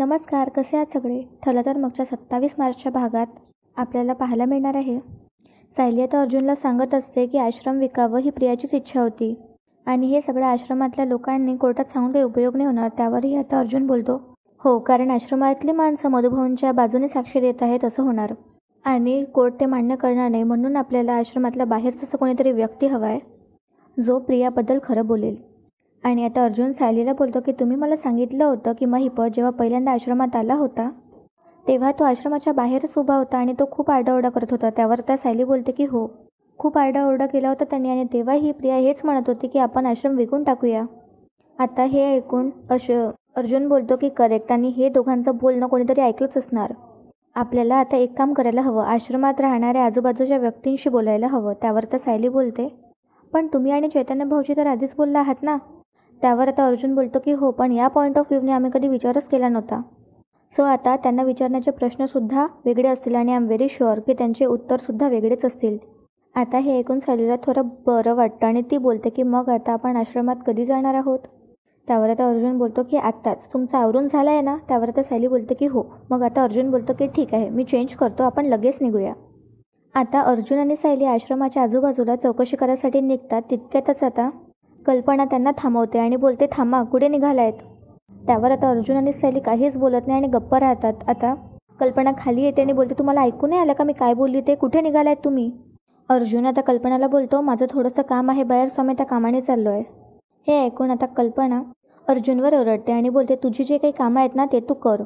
नमस्कार, कसे आहात सगळे? ठरलं तर मागच्या 27 मार्चच्या भागात आपल्याला पाहायला मिळणार आहे. सायली आता अर्जुनला सांगत असते की आश्रम विकावं ही प्रियाचीच इच्छा होती आणि हे सगळ्या आश्रमातल्या लोकांनी कोर्टात सांगून काही उपयोग नाही होणार. त्यावरही आता अर्जुन बोलतो, हो, कारण आश्रमातली माणसं मधुभाऊंच्या बाजूने साक्षी देत आहेत असं होणार आणि कोर्ट ते मान्य करणार नाही. म्हणून आपल्याला आश्रमातल्या बाहेरचं असं कोणीतरी व्यक्ती हवा आहे जो प्रियाबद्दल खरं बोलेल. आणि आता अर्जुन सायलीला बोलतो की तुम्ही मला सांगितलं होतं की महिप जेव्हा पहिल्यांदा आश्रमात आला होता तेव्हा तो आश्रमाच्या बाहेरच उभा होता आणि तो खूप आरडाओरडा करत होता. त्यावर त्या सायली बोलते की हो, खूप आरडाओरडा केला होता त्यांनी आणि तेव्हाही प्रिया हेच म्हणत होती की आपण आश्रम विकून टाकूया. आता हे ऐकून अर्जुन बोलतो की करेक्ट, आणि हे दोघांचं बोलणं कोणीतरी ऐकलंच असणार. आपल्याला आता एक काम करायला हवं, आश्रमात राहणाऱ्या आजूबाजूच्या व्यक्तींशी बोलायला हवं. त्यावर त्या सायली बोलते, पण तुम्ही आणि चैतन्य भाऊजी तर आधीच बोलला आहात ना. त्यावर आता अर्जुन बोलतो की हो, पण या पॉईंट ऑफ व्ह्यूने आम्ही कधी विचारच केला नव्हता. सो आता त्यांना विचारण्याचे प्रश्नसुद्धा वेगळे असतील आणि आय एम व्हेरी शुअर की त्यांचे उत्तरसुद्धा वेगळेच असतील. आता हे ऐकून सायलीला थोडं बरं वाटतं आणि ती बोलते की मग आता आपण आश्रमात कधी जाणार आहोत. त्यावर आता अर्जुन बोलतो की आत्ताच, तुमचं आवरून झालं आहे ना. त्यावर आता सायली बोलते की हो. मग आता अर्जुन बोलतो की ठीक आहे, मी चेंज करतो, आपण लगेच निघूया. आता अर्जुन आणि सायली आश्रमाच्या आजूबाजूला चौकशी करायसाठी निघतात. तितक्यातच आता कल्पना त्यांना थांबवते आणि बोलते, थांबा, कुठे निघालायत? त्यावर आता अर्जुन आणि सायली काहीच बोलत नाही आणि गप्प राहतात. आता कल्पना खाली येते आणि बोलते, तुम्हाला ऐकू नाही आलं का मी काय बोलली ते? कुठे निघालायत तुम्ही? अर्जुन आता कल्पनाला बोलतो, माझं थोडंसं काम आहे बाहेर, सो मी त्या कामाने चाललो आहे. हे ऐकून आता कल्पना अर्जुनवर ओरडते आणि बोलते, तुझी जे काही कामं आहेत ना ते तू कर.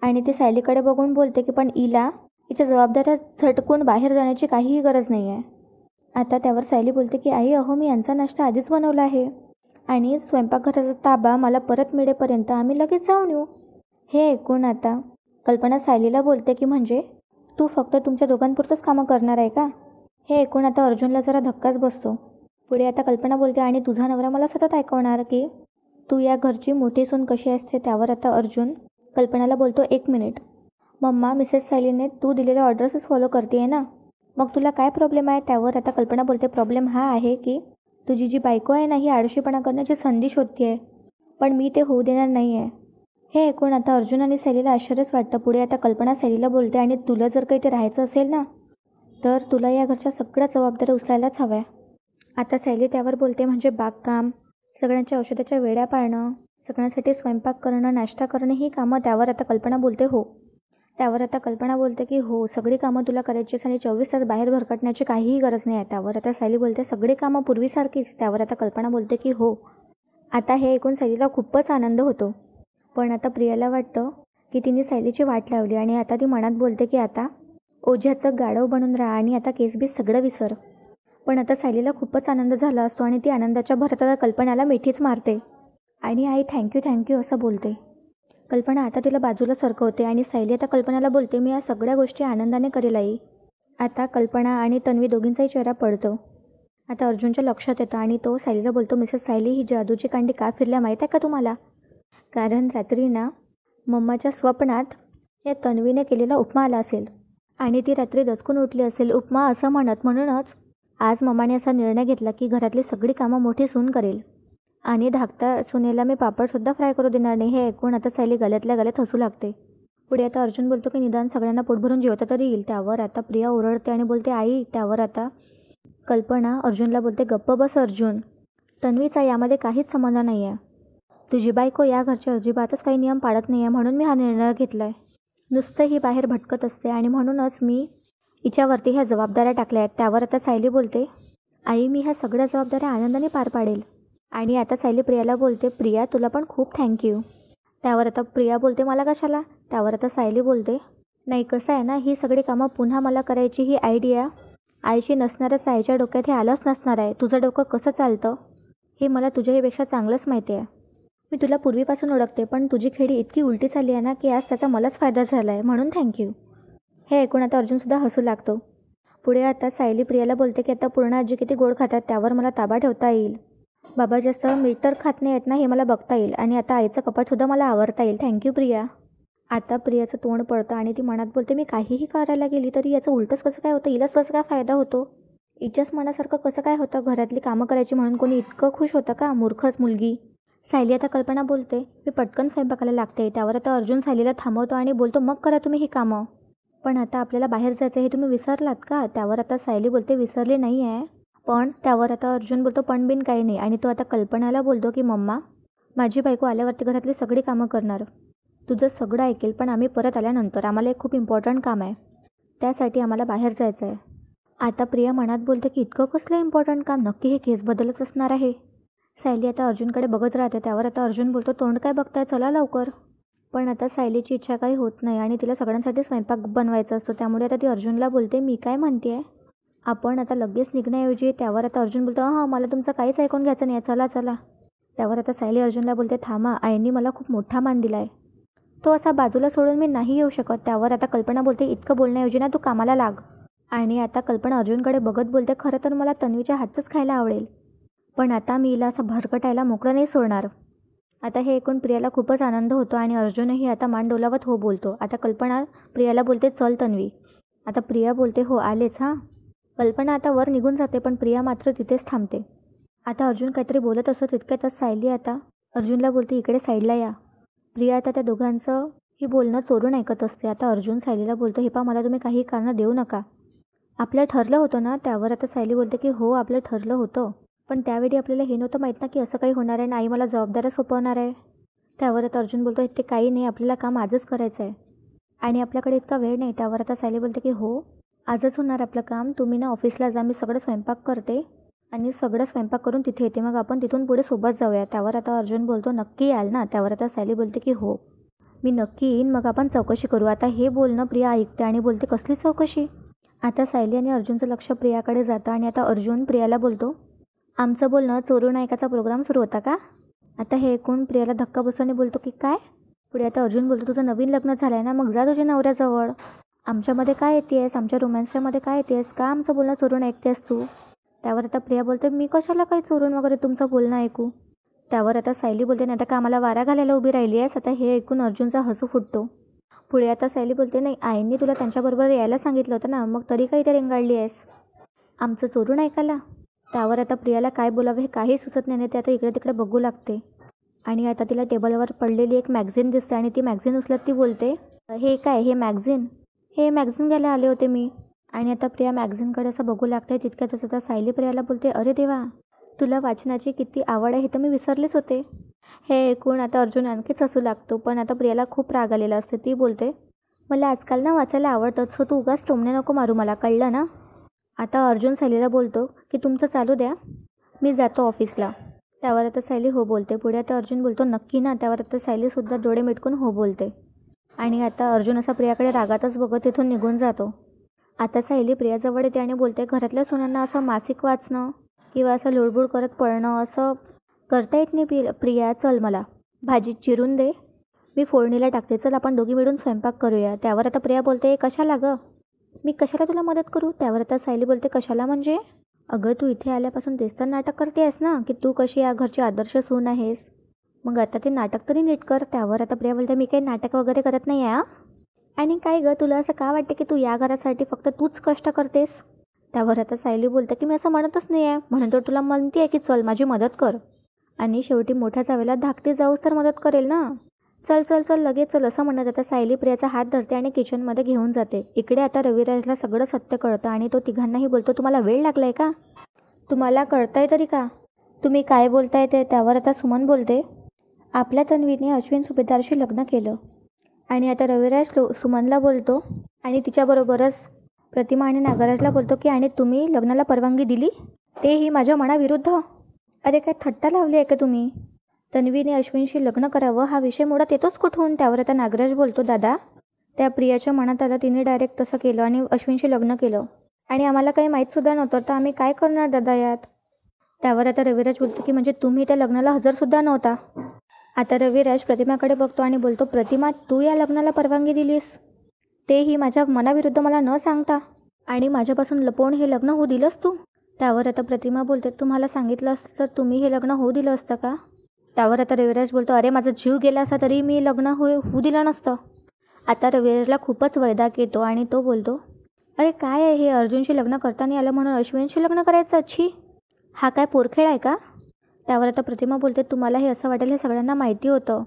आणि ती सायलीकडे बघून बोलते की पण हिच्या जबाबदाऱ्या झटकून बाहेर जाण्याची काहीही गरज नाही आहे. आता त्यावर सायली बोलते की आई, अहो, मी यांचा नाश्ता आधीच बनवला आहे आणि स्वयंपाकघराचा ताबा मला परत मिळेपर्यंत आम्ही लगेच जाऊन येऊ. हे ऐकून आता कल्पना सायलीला बोलते की म्हणजे तू फक्त तुमच्या दोघांपुरतंच कामं करणार आहे का? हे ऐकून आता अर्जुनला जरा धक्काच बसतो. पुढे आता कल्पना बोलते, आणि तुझा नवरा मला सतत ऐकवणार की तू या घरची मोठी सून कशी असते. त्यावर आता अर्जुन कल्पनाला बोलतो, एक मिनिट मम्मा, मिसेस सायलीने तू दिलेल्या ऑर्डर्सच फॉलो करते आहे ना, मग तुला काय प्रॉब्लेम आहे? त्यावर आता कल्पना बोलते, प्रॉब्लेम हा आहे की तुझी जी बायको आहे ना ही आळशीपणा करण्याची संधी शोधते आहे, पण मी ते होऊ देणार नाही आहे. हे ऐकून आता अर्जुन आणि सायलीला आश्चर्यच वाटतं. पुढे आता कल्पना सायलीला बोलते, आणि तुला जर काही ते राहायचं असेल ना तर तुला या घरच्या सगळ्या जबाबदाऱ्या उचलायलाच हव्या. आता सायली त्यावर बोलते, म्हणजे बागकाम, सगळ्यांच्या औषधाच्या वेळा पाळणं, सगळ्यांसाठी स्वयंपाक करणं, नाश्ता करणं, ही कामं. त्यावर आता कल्पना बोलते, हो. त्यावर आता कल्पना बोलते की हो, सगळी कामं तुला करायचीच आणि 24 तास बाहेर भरकटण्याची काहीही गरज नाही आहे. त्यावर आता सायली बोलते, सगळी कामं पूर्वीसारखीच. त्यावर आता कल्पना बोलते की हो. आता हे ऐकून सायलीला खूपच आनंद होतो, पण आता प्रियाला वाटतं की तिने सायलीची वाट लावली आणि आता ती मनात बोलते की आता ओझ्याचं गाढव बनून राहा आणि आता केसबीस सगळं विसर. पण आता सायलीला खूपच आनंद झाला असतो आणि ती आनंदाच्या भरात आता कल्पनाला मिठीच मारते आणि आई थँक्यू असं बोलते. कल्पना आता तिला बाजूला सरकवते आणि सायली आता कल्पनाला बोलते, मी या सगळ्या गोष्टी आनंदाने करेल आई. आता कल्पना आणि तन्वी दोघींचाही चेहरा पडतो. आता अर्जुनच्या लक्षात येतं आणि तो सायलीला बोलतो, मिसेस सायली, ही जादूची कांडी का फिरल्या माहीत आहे का तुम्हाला? कारण रात्री ना मम्माच्या स्वप्नात या तन्वीने केलेला उपमा आला असेल आणि ती रात्री दचकून उठली असेल उपमा असं म्हणूनच आज मम्माने असा निर्णय घेतला की घरातली सगळी कामं मोठी सून करेल आणि धाकट्या सुनेला मी पापडसुद्धा फ्राय करू देणार नाही. हे ऐकून आता सायली गळ्यातल्या गळ्यात हसू लागते. पुढे आता अर्जुन बोलतो की निदान सगळ्यांना पोट भरून जेवता तरी येईल. त्यावर आता प्रिया ओरडते आणि बोलते, आई. त्यावर आता कल्पना अर्जुनला बोलते, गप्प बस अर्जुन, तन्वीचा यामध्ये काहीच संबंध नाही आहे. तुझी बायको या घरच्या अजिबातच काही नियम पाळत नाही आहे, म्हणून मी हा निर्णय घेतला आहे. नुसतं ही बाहेर भटकत असते आणि म्हणूनच मी हिच्यावरती ह्या जबाबदाऱ्या टाकल्या आहेत. त्यावर आता सायली बोलते, आई, मी ह्या सगळ्या जबाबदाऱ्या आनंदाने पार पाडेल. आणि आता सायली प्रियाला बोलते, प्रिया, तुला पण खूप थँक्यू. त्यावर आता प्रिया बोलते, मला कशाला? त्यावर आता सायली बोलते, नाही, कसं आहे ना, ही सगळी कामं पुन्हा मला करायची ही आयडिया आईची नसणारच, आईच्या डोक्यात हे आलंच नसणार आहे. तुझं डोकं कसं चालतं हे मला तुझ्याहीपेक्षा चांगलंच माहिती आहे. मी तुला पूर्वीपासून ओळखते, पण तुझी खेळी इतकी उलटी चालली आहे ना की आज त्याचा मलाच फायदा झाला आहे, म्हणून थँक्यू. हे ऐकून आता अर्जुनसुद्धा हसू लागतो. पुढे आता सायली प्रियाला बोलते की आता पूर्ण आजी किती गोड खातात त्यावर मला ताबा ठेवता येईल. बाबा जास्त मीठ तर खात नाही आहेत ना हे मला बघता येईल आणि आता आईचं कपाटसुद्धा मला आवरता येईल. थँक्यू प्रिया. आता प्रियाचं तोंड पडतं आणि ती मनात बोलते, मी काहीही करायला गेली तरी याचं उलटंच कसं काय होतं, हिलाच कसं काय फायदा होतो, हिच्याच मनासारखं कसं काय होतं, घरातली कामं करायची म्हणून कोणी इतकं खुश होतं का? मूर्खच मुलगी. सायली आता कल्पना बोलते, मी पटकन स्वयंपाकाला लागते. त्यावर आता अर्जुन सायलीला थांबवतो आणि बोलतो, मग करा तुम्ही ही कामं. पण आता आपल्याला बाहेर जायचं हे तुम्ही विसरलात का? त्यावर आता सायली बोलते, विसरली नाही आहे. पण त्यावर आता अर्जुन बोलतो, पण बिन काही नाही. आणि तो आता कल्पनाला बोलतो की मम्मा, माझी बायको आल्यावरती घरातली सगळी कामं करणार. तुझं सगळं ऐकेल, पण आम्ही परत आल्यानंतर आम्हाला एक खूप इम्पॉर्टंट काम आहे. त्यासाठी आम्हाला बाहेर जायचं आहे. आता प्रिया मनात बोलते की इतकं कसलं इम्पॉर्टंट काम, नक्की हे केसबद्दलच असणार आहे. सायली आता अर्जुनकडे बघत राहते. त्यावर आता अर्जुन बोलतो, तोंड काय बघताय, चला लवकर. पण आता सायलीची इच्छा काही होत नाही आणि तिला सगळ्यांसाठी स्वयंपाक बनवायचा असतो. त्यामुळे आता ती अर्जुनला बोलते, मी काय म्हणते आहे, आपण आता लगेच निघण्याऐवजी. त्यावर आता अर्जुन बोलतो, हां मला तुमचं काहीच ऐकून घ्यायचं नाही, चला चला. त्यावर आता सायली अर्जुनला बोलते, थांबा, आईंनी मला खूप मोठा मान दिला आहे, तो असा बाजूला सोडून मी नाही येऊ शकत. त्यावर आता कल्पना बोलते, इतकं बोलण्याऐवजी ना तू कामाला लाग. आणि आता कल्पना अर्जुनकडे बघत बोलते, खरं तर मला तन्वीच्या हातचंच खायला आवडेल, पण आता मी हिला असं भरकटायला मोकळं नाही सोडणार. आता हे ऐकून प्रियाला खूपच आनंद होतो आणि अर्जुनही आता मान डोलावत हो बोलतो. आता कल्पना प्रियाला बोलते, चल तन्वी. आता प्रिया बोलते, हो आलेच हां. कल्पना आता वर निघून जाते, पण प्रिया मात्र तिथेच थांबते. आता अर्जुन काहीतरी बोलत असतो तितक्यातच सायली आता अर्जुनला बोलते, इकडे साईडला या. प्रिया आता त्या दोघांचं ही बोलणं चोरून ऐकत असते. आता अर्जुन सायलीला बोलतो, हे पा मला तुम्ही काही कारणं देऊ नका, आपलं ठरलं होतं ना. त्यावर आता सायली बोलते की हो आपलं ठरलं होतं, पण त्यावेळी आपल्याला हे नव्हतं माहीत ना की असं काही होणार आहे आणि आई मला जबाबदाऱ्या सोपवणार आहे. त्यावर आता अर्जुन बोलतो, ते काही नाही, आपल्याला काम आजच करायचं आहे आणि आपल्याकडे इतका वेळ नाही. त्यावर आता सायली बोलते की हो आजच होणार आपलं काम, तुम्ही ना ऑफिसला जा, मी सगळं स्वयंपाक करते आणि सगळं स्वयंपाक करून तिथे येते, मग आपण तिथून पुढे सोबत जाऊया. त्यावर आता अर्जुन बोलतो, नक्की याल ना. त्यावर आता सायली बोलते की हो मी नक्की येईन, मग आपण चौकशी करू. आता हे बोलणं प्रिया ऐकते आणि बोलते, कसली चौकशी. आता सायली आणि अर्जुनचं लक्ष प्रियाकडे जातं आणि आता अर्जुन प्रियाला बोलतो, आमचं बोलणं चोरून ऐकायचा प्रोग्राम सुरू होता का. आता हे ऐकून प्रियाला धक्का बसवून बोलतो की काय. पुढे आता अर्जुन बोलतो, तुझं नवीन लग्न झालं आहे ना, मग जा तुझ्या नवऱ्याजवळ, आमच्यामध्ये काय येतेस, आमच्या रोमॅन्सच्यामध्ये काय येतेस, का आमचं बोलणं चोरून ऐकतेस तू. त्यावर आता प्रिया बोलते, मी कशाला काही चोरून वगैरे तुमचं बोलणं ऐकू. त्यावर आता सायली बोलते, नाही आता का आम्हाला वारा घालायला उभी राहिली आहेस. आता हे ऐकून अर्जुनचा हसू फुटतो. पुढे आता सायली बोलते, नाही आईंनी तुला त्यांच्याबरोबर यायला सांगितलं होतं ना, मग तरी काही ते रेंगाळली आहेस आमचं चोरून ऐकायला. त्यावर आता प्रियाला काय बोलावं हे काही सुचत नाही. ते आता इकडे तिकडे बघू लागते आणि आता तिला टेबलवर पडलेली एक मॅगझिन दिसते आणि ती मॅगझिन उचलत ती बोलते, हे काय, हे मॅगझिन घ्यायला आले होते मी. आणि आता प्रिया मॅगझिनकडे असं बघू लागते. तितक्यातच आता सायली प्रियाला बोलते, अरे देवा, तुला वाचनाची किती आवड आहे हे तर मी विसरलेच होते. हे ऐकून आता अर्जुन आणखीच हसू लागतो, पण आता प्रियाला खूप राग आलेला असते. ती बोलते, मला आजकाल ना वाचायला आवडतं, सो तू उगाच टोमणे नको मारू मला, कळलं ना. आता अर्जुन सायलीला बोलतो की तुमचं चालू द्या, मी जातो ऑफिसला. त्यावर आता सायली हो बोलते. पुढे आता अर्जुन बोलतो, नक्की ना. त्यावर आता सायलीसुद्धा डोळे मिटकून हो बोलते आणि आता अर्जुन असा प्रियाकडे रागातच बघत तिथून निघून जातो. आता सायली प्रियाजवळ येते आणि बोलते, घरातल्या सुनांना असं मासिक वाचणं किंवा असं लुडबुड करत पळणं असं करता येत नाही प्रिया, चल मला भाजी चिरून दे, मी फोडणीला टाकते, चल आपण दोघी मिळून स्वयंपाक करूया. त्यावर आता प्रिया बोलते, कशाला गं, मी कशाला तुला मदत करू. त्यावर आता सायली बोलते, कशाला म्हणजे, अगं तू इथे आल्यापासून तेच तर नाटक करते आहेस ना की तू कशी या घरची आदर्श सून आहेस, मग आता ते नाटक तरी नीट कर. त्यावर आता प्रिया बोलते, मी काही नाटक वगैरे करत नाही आहे. आणि काय गं, तुला असं का वाटते की तू या घरासाठी फक्त तूच कष्ट करतेस. त्यावर आता सायली बोलते की मी असं म्हणतच नाही आहे, म्हणून तर तुला म्हणते आहे की चल माझी मदत कर, आणि शेवटी मोठ्या जावेला धाकटी जाऊस तर मदत करेल ना, चल चल चल लगेच चल. असं म्हणत आता सायली प्रियाचा हात धरते आणि किचनमध्ये घेऊन जाते. इकडे आता रविराजला सगळं सत्य कळतं आणि तो तिघांनाही बोलतो, तुम्हाला वेळ लागलाय का, तुम्हाला कळतंय तरी का, तुम्ही काय बोलताय ते. त्यावर आता सुमन बोलते, आपल्या तन्वीने अश्विन सुभेदारशी लग्न केलं. आणि आता रविराज सुमनला बोलतो आणि तिच्याबरोबरच प्रतिमा आणि नागराजला बोलतो की आणि तुम्ही लग्नाला परवानगी दिली, तेही माझ्या मनाविरुद्ध. अरे काय थट्टा लावली आहे का तुम्ही, तन्वीने अश्विनशी लग्न करावं हा विषय मुळात येतोच कुठून. त्यावर आता नागराज बोलतो, दादा त्या प्रियाच्या मनात आलं, तिने डायरेक्ट तसं केलं आणि अश्विनशी लग्न केलं आणि आम्हाला काही माहीतसुद्धा नव्हतं, तर आम्ही काय करणार दादा यात. त्यावर आता रविराज बोलतो की म्हणजे तुम्ही त्या लग्नाला हजरसुद्धा नव्हता. आता रविराज प्रतिमाकडे बघतो आणि बोलतो, प्रतिमा तू या लग्नाला परवानगी दिलीस, तेही माझ्या मनाविरुद्ध मला न सांगता, आणि माझ्यापासून लपवून हे लग्न होऊ दिलंस तू. त्यावर आता प्रतिमा बोलते, तुम्हाला सांगितलं असतं तर तुम्ही हे लग्न होऊ दिलं असतं का. त्यावर आता रविराज बोलतो, अरे माझा जीव गेला असता तरी मी लग्न होऊ दिलं नसतं. आता रविराजला खूपच वैताग येतो आणि तो बोलतो, अरे काय आहे हे, अर्जुनशी लग्न करता नाही आलं म्हणून अश्विनशी लग्न करायचं, अच्छी हा काय पोरखेड आहे का. त्यावर आता प्रतिमा बोलते, तुम्हाला हे असं वाटेल हे सगळ्यांना माहिती होतं,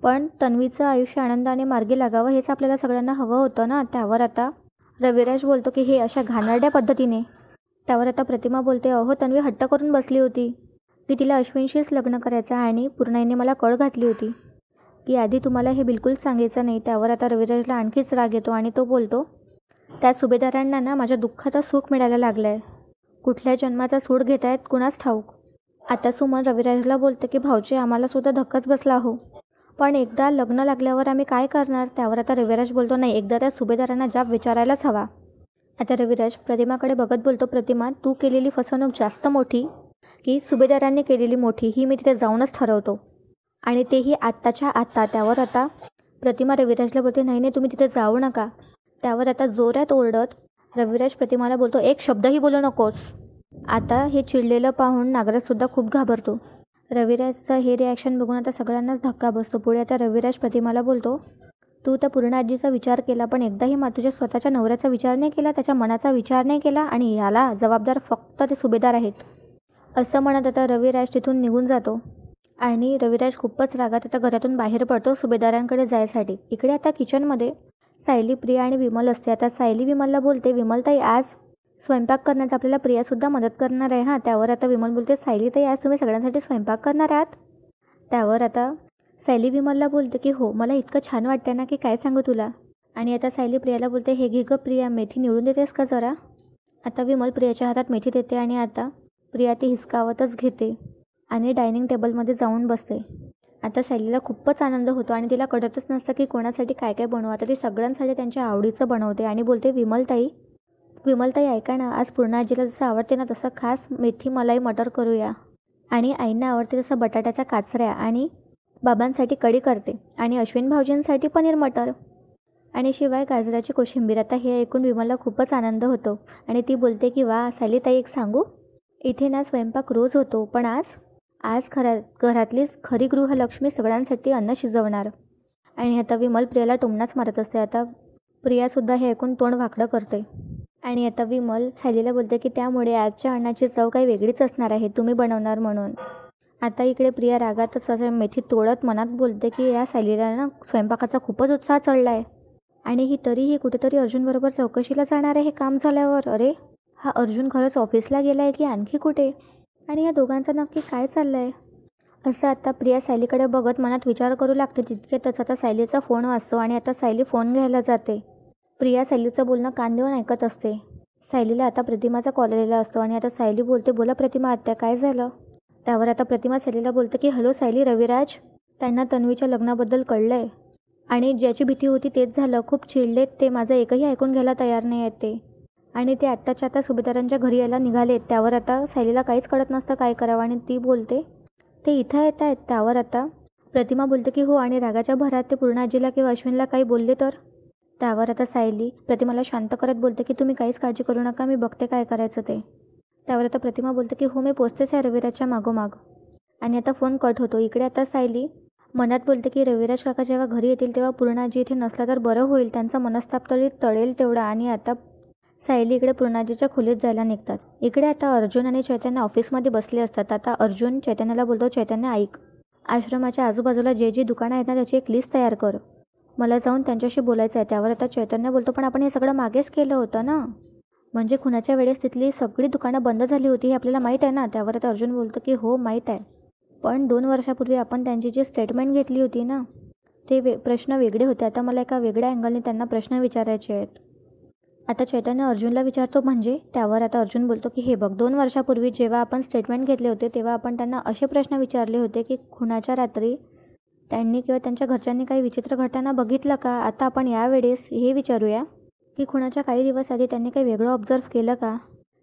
पण तन्वीचं आयुष्य आनंदाने मार्गी लागावं हेच आपल्याला सगळ्यांना हवं होतं ना. त्यावर आता रविराज बोलतो की हे अशा घाणेरड्या पद्धतीने. त्यावर आता प्रतिमा बोलते, अहो तन्वी हट्ट करून बसली होती की तिला अश्विनशीच लग्न करायचं आणि पूर्णाईने मला कळ घातली होती की आधी तुम्हाला हे बिलकुल सांगायचं नाही. त्यावर आता रविराजला आणखीच राग येतो आणि तो बोलतो, त्या सुभेदारांना ना माझ्या दुःखाचा सुख मिळायला लागलं आहे. कुठल्या जन्माचा सूड घेत आहेत कुणास ठाऊक. आता सुमन रविराजला बोलते की भाऊजी आम्हालासुद्धा धक्काच बसला हो, पण एकदा लग्न लागल्यावर आम्ही काय करणार. त्यावर आता रविराज बोलतो, नाही एकदा त्या सुभेदारांना जाब विचारायलाच हवा. आता रविराज प्रतिमाकडे बघत बोलतो, प्रतिमा तू केलेली फसवणूक जास्त मोठी की सुभेदारांनी केलेली मोठी ही मी तिथे जाऊनच ठरवतो, आणि तेही आत्ताच्या आत्ता. त्यावर आता प्रतिमा रविराजला बोलते, नाही नाही तुम्ही तिथे जाऊ नका. त्यावर आता जोरात ओरडत रविराज प्रतिमाला बोलतो, एक शब्दही बोलू नकोस. आता हे चिडलेलं पाहून नागराजसुद्धा खूप घाबरतो. रविराजचं हे रिॲक्शन बघून आता सगळ्यांनाच धक्का बसतो. पुढे आता रविराज प्रतिमाला बोलतो, तू त्या पूर्ण आजीचा विचार केला पण एकदाही तुझ्या स्वतःच्या नवऱ्याचा विचार नाही केला, त्याच्या मनाचा विचार नाही केला, आणि याला जबाबदार फक्त ते सुभेदार आहेत. असं म्हणत आता रविराज तिथून निघून जातो आणि रविराज खूपच रागात आता घरातून बाहेर पडतो सुभेदारांकडे जायसाठी. इकडे आता किचनमध्ये सायली, प्रिया आणि विमल असते. आता सायली विमलला बोलते, विमलताई आज स्वयंपाक करण्यात आपल्याला प्रियासुद्धा मदत करणार आहे हां. त्यावर आता विमल बोलते, सायलीताई आज तुम्ही सगळ्यांसाठी स्वयंपाक करणार आहात. त्यावर आता सायली विमलला बोलते की हो, मला इतकं छान वाटतं ना की काय सांगू तुला. आणि आता सायली प्रियाला बोलते, हे घे गं प्रिया, मेथी निवडून देतेस का जरा. आता विमल प्रियाच्या हातात मेथी देते आणि आता प्रिया ती हिसकावतच घेते आणि डायनिंग टेबलमध्ये जाऊन बसते. आता सायलीला खूपच आनंद होतो आणि तिला कळतच नसतं की कोणासाठी काय काय बनवू. आता ती सगळ्यांसाठी त्यांच्या आवडीचं बनवते आणि बोलते, विमलताई ऐका ना, आज पूर्ण आजीला जसं आवडते ना तसं खास मेथी मलाई मटर करूया, आणि आईंना आवडते तसं बटाट्याच्या काचऱ्या, आणि बाबांसाठी कढी करते, आणि अश्विन भाऊजींसाठी पनीर मटर, आणि शिवाय गाजराची कोशिंबीर. आता हे ऐकून विमलला खूपच आनंद होतो आणि ती बोलते की वा सायलीताई, एक सांगू, इथे ना स्वयंपाक रोज होतो पण आज घरातलीच खरी गृहलक्ष्मी सगळ्यांसाठी अन्न शिजवणार. आणि आता विमल प्रियाला टोमणाच मारत असते. आता प्रियासुद्धा हे ऐकून तोंड वाकडं करते आणि आता विमल सायलीला बोलते की त्यामुळे आजच्या अन्नाची चव काही वेगळीच असणार आहे, तुम्ही बनवणार म्हणून. आता इकडे प्रिया रागातच असं मेथी तोडत मनात बोलते की या सायलीला ना स्वयंपाकाचा खूपच उत्साह चढला आहे, आणि ही तरीही कुठेतरी अर्जुनबरोबर चौकशीला जाणार आहे हे काम झाल्यावर. अरे हा अर्जुन खरंच ऑफिसला गेला आहे की आणखी कुठे, आणि या दोघांचं नक्की काय चाललं आहे. असं आता प्रिया सायलीकडे बघत मनात विचार करू लागते. तितक्यातच आता सायलीचा फोन वाजतो आणि आता सायली फोन घ्यायला जाते. प्रिया सायलीचं बोलणं कान देऊन ऐकत असते. सायलीला आता प्रतिमाचा कॉल आलेला असतो आणि आता सायली बोलते, बोला प्रतिमा आत्या, काय झालं. त्यावर आता प्रतिमा सायलीला बोलते की हॅलो सायली, रविराज त्यांना तन्वीच्या लग्नाबद्दल कळलं आहे आणि ज्याची भीती होती तेच झालं. खूप चिडलेत ते, माझं एकही ऐकून घ्यायला तयार नाही आहेत ते, आणि ते आत्ताच्या आता सुभेदारांच्या घरी यायला निघालेत. त्यावर आता सायलीला काहीच कळत नसतं काय करावं आणि ती बोलते, ते इथं येत आहेत. त्यावर आता प्रतिमा बोलते की हो, आणि रागाच्या भरात ते पूर्ण आजीला किंवा अश्विनला काही बोलले तर. त्यावर आता सायली प्रतिमाला शांत करत बोलते की तुम्ही काहीच काळजी करू नका, मी बघते काय करायचं ते. त्यावर आता प्रतिमा बोलते की हो, मी पोचतेच आहे रविराजच्या मागोमाग, आणि आता फोन कट होतो. इकडे आता सायली मनात बोलते की रविराज काका जेव्हा घरी येतील तेव्हा पूर्ण आजी इथे नसला तर बरं होईल, त्यांचा मनस्ताप तरी टळेल तेवढा. आणि आता सायली इकडे पूर्णाजीच्या खोलीत जायला निघतात. इकडे आता अर्जुन आणि चैतन्य ऑफिसमध्ये बसले असतात. आता अर्जुन चैतन्याला बोलतो, चैतन्य ऐक, आश्रमाच्या आजूबाजूला जे दुकानं आहेत ना त्याची एक लिस्ट तयार कर, मला जाऊन त्यांच्याशी बोलायचं आहे. त्यावर आता चैतन्य बोलतो, पण आपण हे सगळं मागेच केलं होतं ना, म्हणजे खुनाच्या वेळेस तिथली सगळी दुकानं बंद झाली होती हे आपल्याला माहीत आहे ना. त्यावर आता अर्जुन बोलतो की हो माहीत आहे, पण 2 वर्षापूर्वी आपण त्यांची जी स्टेटमेंट घेतली होती ना ते प्रश्न वेगळे होते. आता मला एका वेगळ्या अँगलने त्यांना प्रश्न विचारायचे आहेत. आता चैतन्य अर्जुनला विचारतो, म्हणजे. त्यावर आता अर्जुन बोलतो की हे बघ, 2 वर्षापूर्वी जेव्हा आपण स्टेटमेंट घेतले होते तेव्हा आपण त्यांना असे प्रश्न विचारले होते की खुनाच्या रात्री त्यांनी किंवा त्यांच्या घरच्यांनी काही विचित्र घटना बघितलं का. आता आपण यावेळेस हे विचारूया की खुनाच्या काही दिवस आधी त्यांनी काही वेगळं ऑब्झर्व केलं का.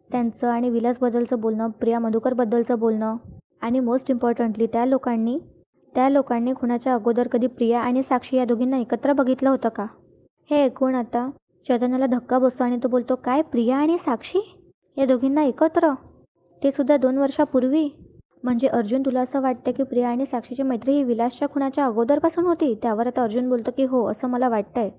त्यांचं आणि विलासबद्दलचं बोलणं, प्रिया मधुकरबद्दलचं बोलणं, आणि मोस्ट इम्पॉर्टंटली त्या लोकांनी खुनाच्या अगोदर कधी प्रिया आणि साक्षी या दोघींना एकत्र बघितलं होतं का. हे ऐकून आता चैतन्याला धक्का बसतो आणि तो बोलतो, काय प्रिया आणि साक्षी या दोघींना एकत्र, ते सुद्धा 2 वर्षापूर्वी. म्हणजे अर्जुन तुला असं वाटतं की प्रिया आणि साक्षीची मैत्री ही विलासच्या खुनाच्या अगोदरपासून होती. त्यावर आता अर्जुन बोलतो की हो, असं मला वाटतंय.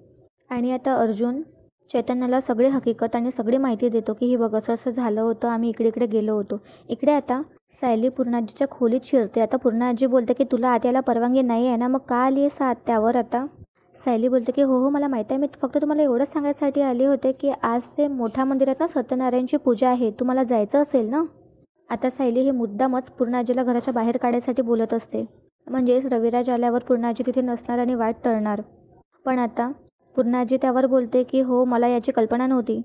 आणि आता अर्जुन चैतन्याला सगळी हकीकत आणि सगळी माहिती देतो की हे बघ असं असं झालं होतं, आम्ही इकडे इकडे गेलो होतो. इकडे आता सायली पूर्णाजीच्या खोलीत शिरते. आता पूर्णाजी बोलते की तुला आत यायला परवानगी नाही आहे ना, मग का आली आहेस आत? त्यावर आता सायली बोलते की हो मला माहीत आहे, मी फक्त तुम्हाला एवढंच सांगायसाठी आले होते की आज ते मोठ्या मंदिरात ना सत्यनारायणची पूजा आहे, तुम्हाला जायचं असेल ना. आता सायली हे मुद्दामच पूर्णाजीला घराच्या बाहेर काढायसाठी बोलत असते, म्हणजेच रविराज आल्यावर पूर्णाजी तिथे नसणार आणि वाट टळणार. पण आता पूर्णाजी त्यावर बोलते की हो मला याची कल्पना नव्हती.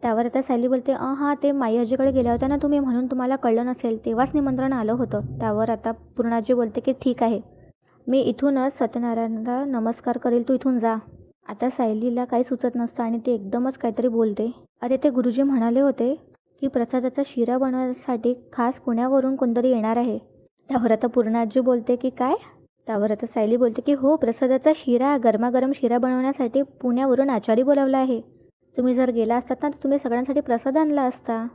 त्यावर आता सायली बोलते हां ते माईआजीकडे गेल्या होत्या ना तुम्ही, म्हणून तुम्हाला कळलं नसेल, तेव्हाच निमंत्रण आलं होतं. त्यावर आता पूर्णाजी बोलते की ठीक आहे, मी इथूनच सत्यनारायणला नमस्कार करेल, तू इथून जा. आता सायलीला काही सुचत नसतं आणि ती एकदमच काहीतरी बोलते. अरे ते गुरुजी म्हणाले होते की प्रसादाचा शिरा बनवण्यासाठी खास पुण्यावरून कोणतरी येणार आहे. त्यावर आता पूर्णाजी बोलते की काय? त्यावर आता सायली बोलते की हो प्रसादाचा शिरा, गरमागरम शिरा बनवण्यासाठी पुण्यावरून आचारी बोलावला आहे. तुम्ही जर गेला असतात ना तर तुम्ही सगळ्यांसाठी प्रसाद आणला असता.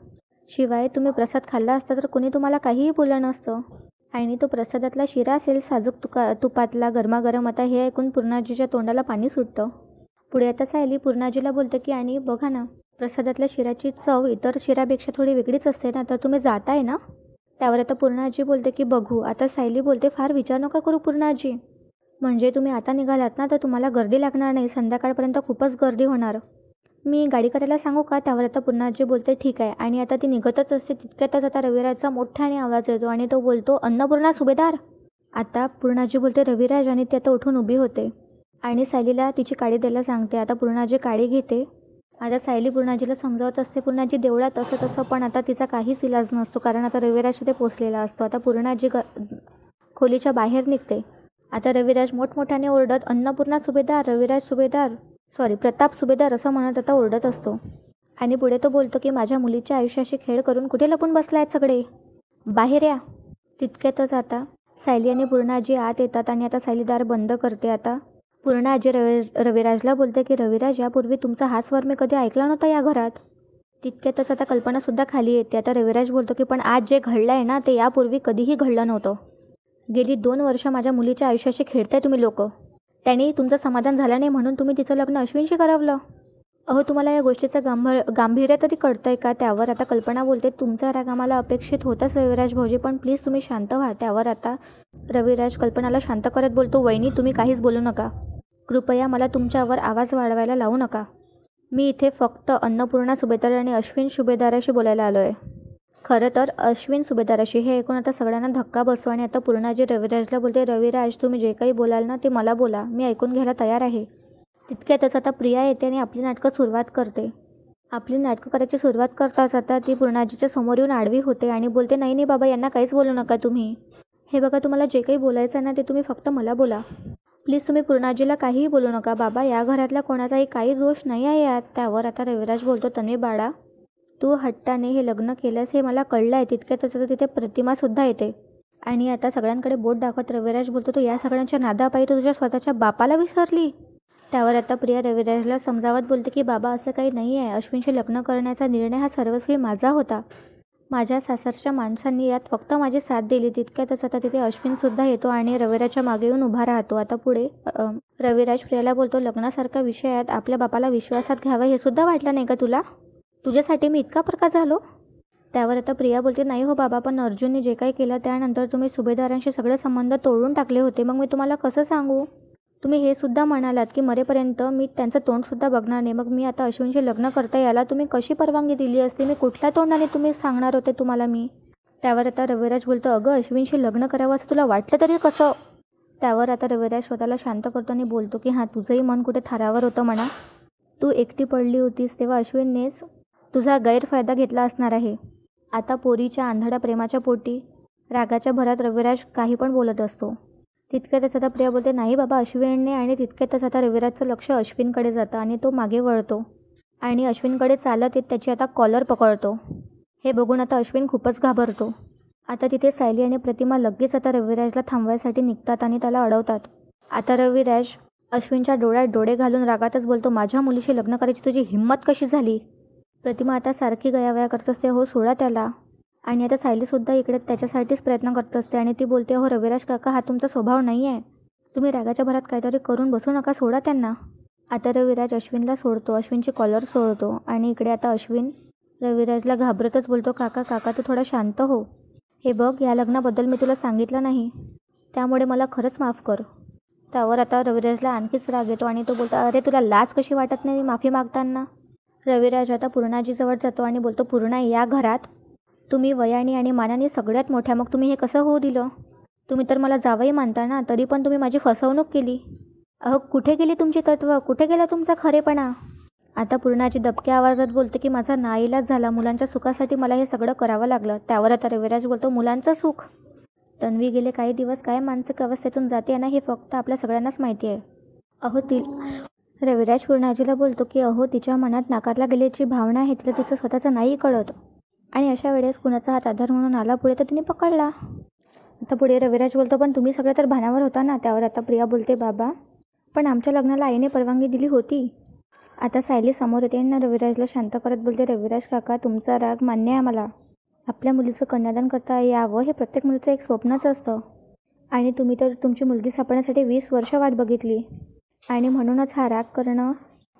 शिवाय तुम्ही प्रसाद खाल्ला असता तर कोणी तुम्हाला काहीही बोललं नसतं. आणि तो प्रसादातला शिरा असेल साजूक तुपातला गरमागरम. आता हे ऐकून पूर्णाजीच्या तोंडाला पाणी सुटतं. पुढे आता सायली पूर्णाजीला बोलते की आणि बघा ना, प्रसादातल्या शिऱ्याची चव इतर शिऱ्यापेक्षा थोडी वेगळीच असते ना, तर तुम्ही जाताय ना. त्यावर आता पूर्णाजी बोलते की बघू. आता सायली बोलते फार विचार नका करू पूर्णाजी, म्हणजे तुम्ही आता निघालात ना तर तुम्हाला गर्दी लागणार नाही, संध्याकाळपर्यंत खूपच गर्दी होणार. मी गाडी करायला सांगू का? त्यावर आता पूर्णाजी बोलते ठीक आहे. आणि आता ती निघतच असते तितक्यातच आता रविराजचा मोठ्याने आवाज येतो आणि तो बोलतो अन्नपूर्णा सुभेदार. आता पूर्णाजी बोलते रविराज आणि ती आता उठून उभी होते आणि सायलीला तिची काडी द्यायला सांगते. आता पूर्णाजी काडी घेते. आता सायली पूर्णाजीला समजावत असते पूर्णाजी देवळात असं तसं, पण आता तिचा काहीच इलाज नसतो कारण आता रविराज तिथे पोचलेला असतो. आता पूर्णाजी खोलीच्या बाहेर निघते. आता रविराज मोठमोठ्याने ओरडत अन्नपूर्णा सुभेदार, रविराज सुभेदार, प्रताप सुभेदार असं म्हणत आता ओरडत असतो. आणि पुढे तो बोलतो की माझ्या मुलीच्या आयुष्याशी खेळ करून कुठे लपून बसला आहेत सगळे, बाहेर या. तितक्यातच आता सायली आणि पूर्णाजी आत येतात आणि आता सायली दार बंद करते. आता पूर्णाजी रविराजला बोलते की रविराज यापूर्वी तुमचा हा स्वर मी कधी ऐकला नव्हता या घरात. तितक्यातच आता कल्पनासुद्धा खाली येते. आता रविराज बोलतो की पण आज जे घडलं आहे ना ते यापूर्वी कधीही घडलं नव्हतं. गेली 2 वर्ष माझ्या मुलीच्या आयुष्याशी खेळताय तुम्ही लोक. त्यांनी तुमचं समाधान झालं नाही म्हणून तुम्ही तिचं लग्न अश्विनशी करावलं. अहो तुम्हाला या गोष्टीचं गांभीर्य तरी कळतंय का? त्यावर आता कल्पना बोलते तुमचा राग आम्हाला अपेक्षित होताच रविराज भाऊजी, पण प्लीज तुम्ही शांत व्हा. त्यावर आता रविराज कल्पनाला शांत करत बोलतो वहिनी तुम्ही काहीच बोलू नका, कृपया मला तुमच्यावर आवाज वाढवायला लावू नका. मी इथे फक्त अन्नपूर्णा सुभेदार आणि अश्विन सुभेदाराशी बोलायला आलो आहे. खरं तर अश्विन सुभेदाराशी. हे ऐकून आता सगळ्यांना धक्का बसतो आणि आता पूर्णाजी रविराजला बोलते रविराज तुम्ही जे काही बोलाल ना ते मला बोला, मी ऐकून घ्यायला तयार आहे. तितक्यातच आता प्रिया येते आणि आपली नाटकं सुरुवात करते. आपली नाटकं करायची सुरुवात करताच आता ती पूर्णाजीच्या समोर येऊन आडवी होते आणि बोलते नाही नाही बाबा यांना काहीच बोलू नका तुम्ही. हे बघा तुम्हाला जे काही बोलायचं ना ते तुम्ही फक्त मला बोला. प्लीज तुम्ही पूर्णाजीला काहीही बोलू नका बाबा, या घरातल्या कोणाचाही काही दोष नाही आहे यात. त्यावर आता रविराज बोलतो तन्वी बाळा तू हट्टाने हे लग्न केलंस हे मला कळलं आहे. तितक्यातच आता तिथे प्रतिमासुद्धा येते आणि आता सगळ्यांकडे बोट दाखवत रविराज बोलतो तू या सगळ्यांच्या नादापायी तू तुझ्या स्वतःच्या बापाला विसरली. त्यावर आता प्रिया रविराजला समजावत बोलते की बाबा असं काही नाही आहे, अश्विनशी लग्न करण्याचा निर्णय हा सर्वस्वी माझा होता. माझ्या सासरच्या माणसांनी यात फक्त माझी साथ दिली. तितक्यातच आता तिथे अश्विनसुद्धा येतो आणि रविराजच्या मागे येऊन उभा राहतो. आता पुढे रविराज प्रियाला बोलतो लग्नासारख्या विषयात आपल्या बापाला विश्वासात घ्यावं हे सुद्धा वाटलं नाही का तुला? तुझ्यासाठी मी इतका प्रकार झालो. त्यावर आता प्रिया बोलते नाही हो बाबा, पण अर्जुनने जे काही केलं त्यानंतर तुम्ही सुभेदारांशी सगळे संबंध तोडून टाकले होते. मग मी तुम्हाला कसं सांगू? तुम्ही हे सुद्धा म्हणालात की मरेपर्यंत मी त्यांचं तोंडसुद्धा बघणार नाही. मग मी आता अश्विनशी लग्न करता याला तुम्ही कशी परवानगी दिली असती? मी कुठल्या तोंडाने तुम्ही सांगणार होते तुम्हाला मी? त्यावर आता रविराज बोलतो अगं अश्विनशी लग्न करावं असं तुला वाटलं तरी कसं? त्यावर आता रविराज स्वतःला शांत करतो आणि बोलतो की हां तुझंही मन कुठे थरावर होतं म्हणा. तू एकटी पडली होतीस तेव्हा अश्विननेच तुझा गैरफायदा घेतला असणार आहे. आता पोरीच्या आंधळ्या प्रेमाच्या पोटी रागाच्या भरात रविराज काही पण बोलत असतो. तितक्यातच आता प्रिया बोलते नाही बाबा अश्विनने. आणि तितक्यातच आता रविराजचं लक्ष अश्विनकडे जातं आणि तो मागे वळतो आणि अश्विनकडे चालत येत त्याची आता कॉलर पकडतो. हे बघून आता अश्विन खूपच घाबरतो. आता तिथे सायली आणि प्रतिमा लगेच आता रविराजला थांबवायसाठी निघतात आणि त्याला अडवतात. आता रविराज अश्विनच्या डोळ्यात डोळे घालून रागातच बोलतो माझ्या मुलीशी लग्न करायची तुझी हिंमत कशी झाली? प्रतिमा आता सारखी गयावया करत असते हो सोडा त्याला. आणि आता सायलीसुद्धा इकडे त्याच्यासाठीच प्रयत्न करत असते आणि ती बोलते हो रविराज काका हा तुमचा स्वभाव नाही आहे, तुम्ही रागाच्या भरात काहीतरी करून बसू नका, सोडा त्यांना. आता रविराज अश्विनला सोडतो, अश्विनची कॉलर सोडतो आणि इकडे आता अश्विन रविराजला घाबरतच बोलतो, काका काका तू थोडा शांत हो. हे बघ, या लग्नाबद्दल मी तुला सांगितलं नाही, त्यामुळे मला खरंच माफ कर. त्यावर आता रविराजला आणखीच राग येतो आणि तो बोलतो, अरे तुला लाज कशी वाटत नाही माफी मागताना. रविराज आता पूर्णाजीजवळ जातो आणि बोलतो, पूर्णा, या घरात तुम्ही वयाने आणि मानाने सगळ्यात मोठ्या, मग तुम्ही हे कसं होऊ दिलं. तुम्ही तर मला जावई मानता ना, तरी पण तुम्ही माझी फसवणूक केली. अहो, कुठे गेली तुमची तत्त्व, कुठे गेला तुमचा खरेपणा. आता पूर्णाजी दबक्या आवाजात बोलते की माझा नाईलाज झाला, मुलांच्या सुखासाठी मला हे सगळं करावं लागलं. त्यावर आता रविराज बोलतो, मुलांचं सुख. तन्वी गेले काही दिवस काय मानसिक अवस्थेतून जाते ना, हे फक्त आपल्या सगळ्यांनाच माहिती आहे. रविराज पूर्णाजीला बोलतो की अहो, तिच्या मनात नाकारला गेल्याची भावना आहे, तिला तिचं स्वतःचं नाही कळत. आणि अशा वेळेस कुणाचा हात आधार म्हणून आला पुढे तर तिने पकडला. आता पुढे रविराज बोलतो, पण तुम्ही सगळं तर भानावर होता ना. त्यावर आता प्रिया बोलते, बाबा पण आमच्या लग्नाला आईने परवानगी दिली होती. आता सायली समोर येते आणि रविराजला शांत करत बोलते, रविराज काका तुमचा राग मान्य आहे आम्हाला. आपल्या मुलीचं कन्यादान करता यावं हे प्रत्येक मुलीचं एक स्वप्नच असतं आणि तुम्ही तर तुमची मुलगी सापडण्यासाठी 20 वर्ष वाट बघितली आणि म्हणूनच हा राग करणं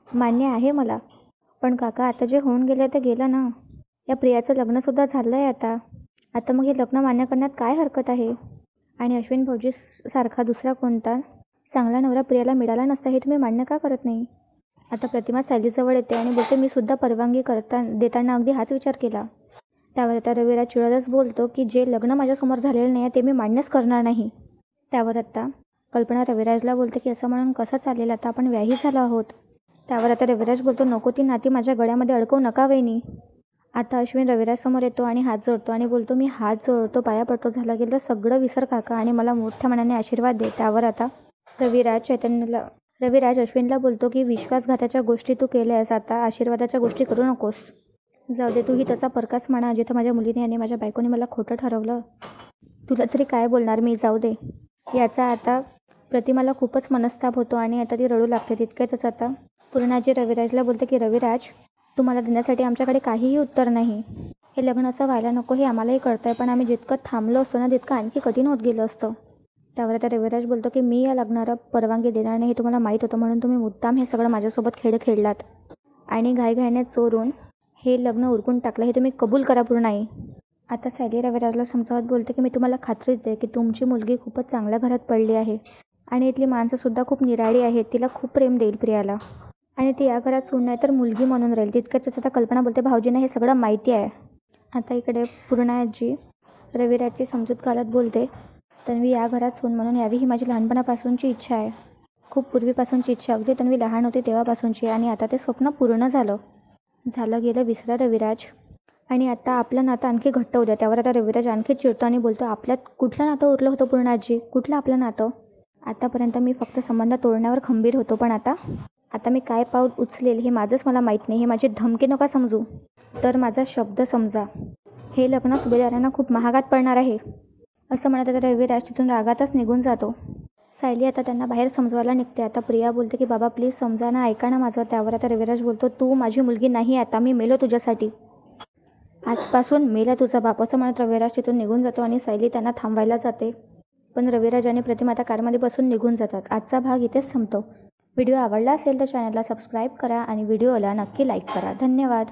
मान्य आहे मला. पण काका आता जे होऊन गेलं ते गेलं ना. या प्रियाचं लग्नसुद्धा झालं आहे आता मग हे लग्न मान्य करण्यात काय हरकत आहे. आणि अश्विन भाऊजी सारखा दुसरा कोणता चांगला नवरा प्रियाला मिळाला नसता हे तुम्ही मान्य का करत नाही. आता प्रतिमा सायलीजवळ येते आणि बोलते, मी सुद्धा परवानगी देताना अगदी हाच विचार केला. त्यावर आता रविराज चिडतच बोलतो की जे लग्न माझ्यासमोर झालेलं नाही ते मी मान्यच करणार नाही. त्यावर आता कल्पना रविराजला बोलते की असं म्हणून कसं चालेल, आता आपण व्याही झालो आहोत. त्यावर आता रविराज बोलतो, नको ती नाती माझ्या गळ्यामध्ये अडकवू नका वहिनी. आता अश्विन रविराजसमोर येतो आणि हात जोडतो आणि बोलतो, मी हात जोडतो, पाया पडतो, झालं गेलं सगळं विसर काका आणि मला मोठ्या मनाने आशीर्वाद दे. त्यावर आता रविराज अश्विनला बोलतो की विश्वासघाताच्या गोष्टी तू केल्यास, आता आशीर्वादाच्या गोष्टी करू नकोस. जाऊ दे, तूही त्याचा परकाच म्हणा, जिथं माझ्या मुलीने आणि माझ्या बायकोने मला खोटं ठरवलं. तुला तरी काय बोलणार मी, जाऊ दे. याचा आता प्रतिमाला खूपच मनस्ताप होतो आणि आता ती रडू लागते. तितक्यातच आता पूर्णाजी रविराजला बोलते की रविराज, तुम्हाला देण्यासाठी आमच्याकडे काहीही उत्तर नाही. हे लग्न असं व्हायला नको हे आम्हालाही कळतं आहे, पण आम्ही जितकं थांबलो असतो ना तितकं आणखी कठीण होत गेलं असतं. त्यावर आता रविराज बोलतो की मी या लग्नाला परवानगी देणार नाही हे तुम्हाला माहीत होतं, म्हणून तुम्ही मुद्दाम हे सगळं माझ्यासोबत खेळ खेळलात आणि घाईघाईने चोरून हे लग्न उरकून टाकलं, हे तुम्ही कबूल करा पूर्णाई. आता सायली रविराजला समजावत बोलते की मी तुम्हाला खात्री देते की तुमची मुलगी खूपच चांगल्या घरात पडली आहे आणि इथली माणसंसुद्धा खूप निराळी आहेत. तिला खूप प्रेम देईल प्रियाला आणि ती या घरात सून नाही तर मुलगी म्हणून राहील. तितक्याच आता कल्पना बोलते, भाऊजींना हे सगळं माहिती आहे. आता इकडे पूर्णाजी रविराजची समजूत घालत बोलते, तन्वी या घरात सून म्हणून यावी ही माझी लहानपणापासूनची इच्छा आहे, खूप पूर्वीपासूनची इच्छा, अगदी तन्वी लहान होती तेव्हापासूनची. आणि आता ते स्वप्न पूर्ण झालं गेलं विसरा रविराज. आणि आता आपलं नातं आणखी घट्ट होऊ द्या. त्यावर आता रविराज आणखी चिडतो आणि बोलतो, आपल्यात कुठलं नातं उरलं होतं पूर्णाजी, कुठलं आपलं नातं. आतापर्यंत मी फक्त संबंध तोडण्यावर खंबीर होतो, पण आता मी काय पाऊल उचलेल हे माझंच मला माहीत नाही. हे माझी धमकी नका समजू, तर माझा शब्द समजा. हे लग्न सुभेदारांना खूप महागात पडणार आहे. असं म्हणत आता रविराज तिथून रागातच निघून जातो. सायली आता त्यांना बाहेर समजवायला निघते. आता प्रिया बोलते की बाबा प्लीज समजा ना, ऐका ना माझं. त्यावर आता रविराज बोलतो, तू माझी मुलगी नाही, आता मी मेलो तुझ्यासाठी, आजपासून मेला तुझा बाप. असं म्हणत रविराज तिथून निघून जातो आणि सायली त्यांना थांबवायला जाते, पण रविराज आणि प्रतिमा आता कारमध्ये बसून निघून जातात. आजचा भाग इथेच संपतो. व्हिडिओ आवडला असेल तर चॅनलला सबस्क्राईब करा आणि व्हिडिओला नक्की लाईक करा. धन्यवाद.